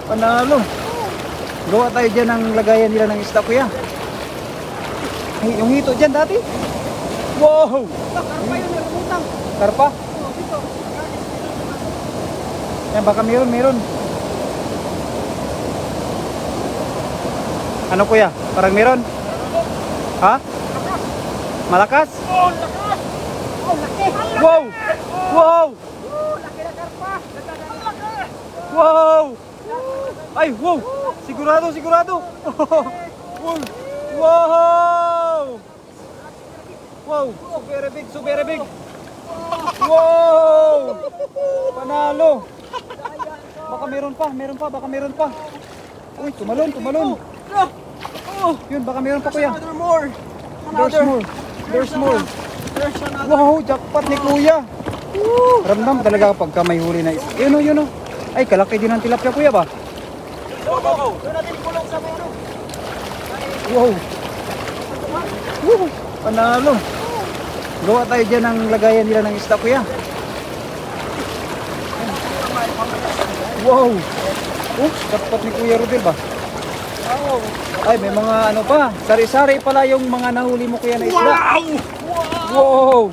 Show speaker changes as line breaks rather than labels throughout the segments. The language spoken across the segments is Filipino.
Panalo. Gawa tayo dyan ng lagayan nila ng isda, kuya. Ay, yung hito dyan dati. Wow!
Karpa yun, nalumutang.
Karpa? Yan, baka meron. Ano, kuya? Parang meron? Ha? Malakas?
Oh, lakas! Oh, laki!
Wow! Wow!
Oh, laki na karpa! Laki!
Wow! Ay, wow! Sigurado! Wow! Wow! Wow! Super big! Wow! Panalo! Baka meron pa! Uy, tumalon! Yun, baka meron pa, kuya. There's more! Wow! Jackpot ni kuya! Ramdam talaga pagka may huli na isda. Yun o. Ay, kalaki din ang tilapia, kuya ba?
Doon natin ikulong sa meron.
Wow! Panalo! Gawa tayo dyan ng lagayan nila ng isda, kuya. Wow! Jackpot ni Kuya Rodel ba? Ay, may mga ano pa. Sari-sari pala yung mga nahuli mo, kuya, na isda. Wow!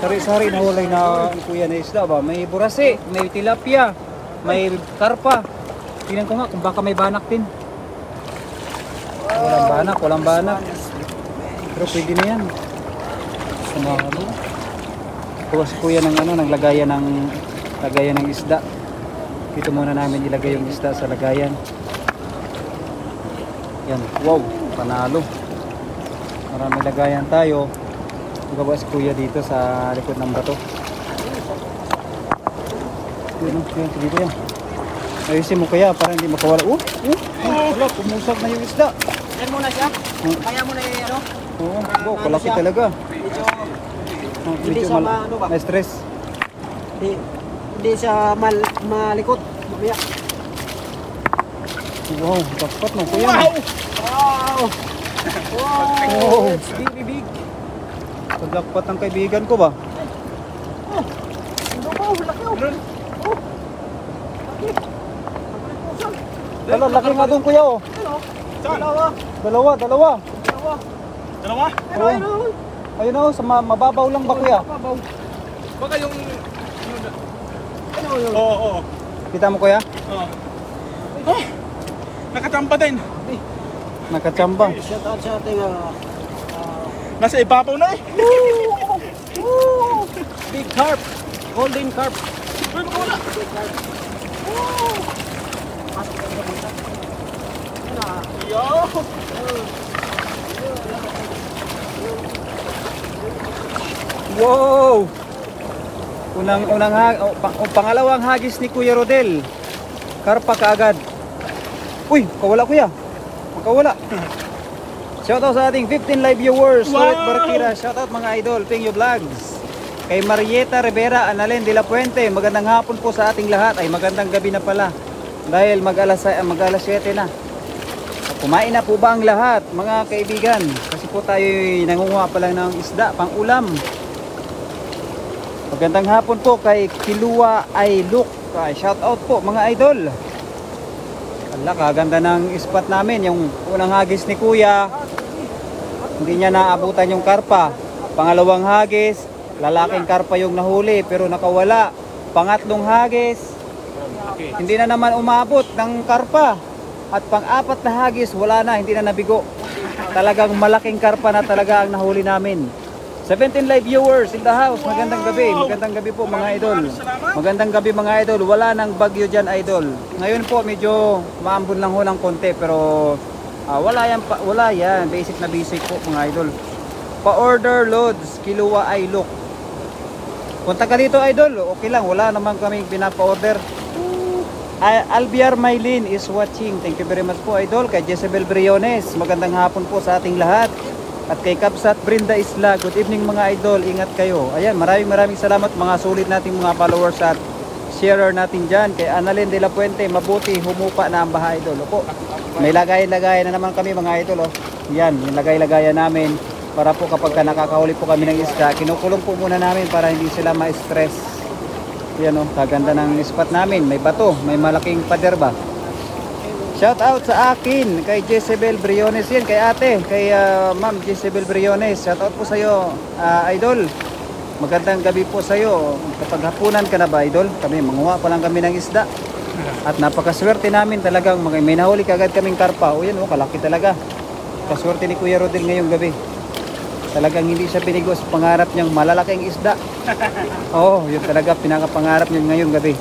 Sari-sari nahuli na kuya na isda ba? May burase, may tilapia, may karpa. Tingnan ko nga kung baka may banak din. Walang banak. Pero pwede na yan. Sumalo. Kuha si kuya ng ng lagayan ng isda. Dito muna namin ilagay yung isda sa lagayan. Yan, wow, panalo. Maraming lagayan tayo. Gawa si kuya dito sa likod ng bato. Yun, sige kuya. Ayusin mo kaya para hindi makawala. Wala, pumusag na yung isda.
Yan muna siya. Kaya mo na ano?
Oo, kalaki talaga.
Hindi siya
may stress.
Hindi siya malikot. Mamaya.
Wow, dapat no kuya.
Wow! It's big.
Pagdapat ang kaibigan ko ba? Laki nga doon kuya oh. Dalawa. Ayun oh, sa mababaw lang ba kuya?
Baka yung Oo.
Kita mo kuya?
Oh. Nakachamba din.
Nakachamba.
Shout out sa ating
Nasa ibabaw na eh.
big carp. Golden carp.
Uy, wala. Yo.
Wow! Pangalawang hagis ni Kuya Rodel. Karpa kaagad. Uy, kawala kuya. Makawala. Shoutout sa ating 15 live viewers.
Wow!
Sulit Barkira. Shoutout mga idol. Pingyo Vlogs. Kay Marieta Rivera, Annalyn de la Puente. Magandang hapon po sa ating lahat. Ay magandang gabi na pala. Dahil mag-alas 7 na. Kumain na po ba ang lahat mga kaibigan? Kasi po tayo nangunguha pa lang ng isda pang ulam. Magandang hapon po kay Kilua Ayluk. Shoutout po mga idol. Ala, kaganda ng spot namin. Yung unang hagis ni kuya, hindi niya naabutan yung karpa. Pangalawang hagis, lalaking karpa yung nahuli pero nakawala. Pangatlong hagis, hindi na naman umabot ng karpa. At pang-apat na hagis, wala na, hindi na nabigo. Talagang malaking karpa na talaga ang nahuli namin. 17 live viewers in the house. Magandang gabi. Magandang gabi po mga idol. Magandang gabi mga idol. Wala nang bagyo dyan idol. Ngayon po medyo maambon lang ho ng konti pero wala yan. Basic na basic po mga idol. Pa-order loads. Kilua Ayluk. Punta ka dito idol. Okay lang. Wala naman kaming pinapa-order. Albiar Maylin is watching. Thank you very much po idol. Kay Jezebel Briones. Magandang hapon po sa ating lahat. At kay Kapsat Brenda Isla, good evening mga idol, ingat kayo. Ayan, maraming salamat mga sulit nating mga followers at sharer natin dyan. Kay Annalyn de la Puente, mabuti humupa na ang baha idol. Opo, may lagay-lagayan na naman kami mga idol. Oh. Yan, yung lagay-lagayan namin para po kapag nakakahuli po kami ng isda, kinukulong po muna namin para hindi sila ma-stress. Yan o, kaganda ng spot namin, may bato, may malaking pader ba. Shout out sa akin, kay Jezebel Briones yan, kay ate, kay ma'am Jezebel Briones. Shout out po sa iyo, idol. Magandang gabi po sa iyo. Kapag hapunan ka na ba, idol? Kami, manguha pa lang kami ng isda. At napakaswerte namin talagang, may nahuli kagad kaming karpa. O yan, kalaki talaga. Kaswerte ni Kuya Rodel ngayong gabi. Talagang hindi siya binigo sa pangarap niyang malalaking isda. Oo, yun talaga pinakapangarap niya ngayong gabi.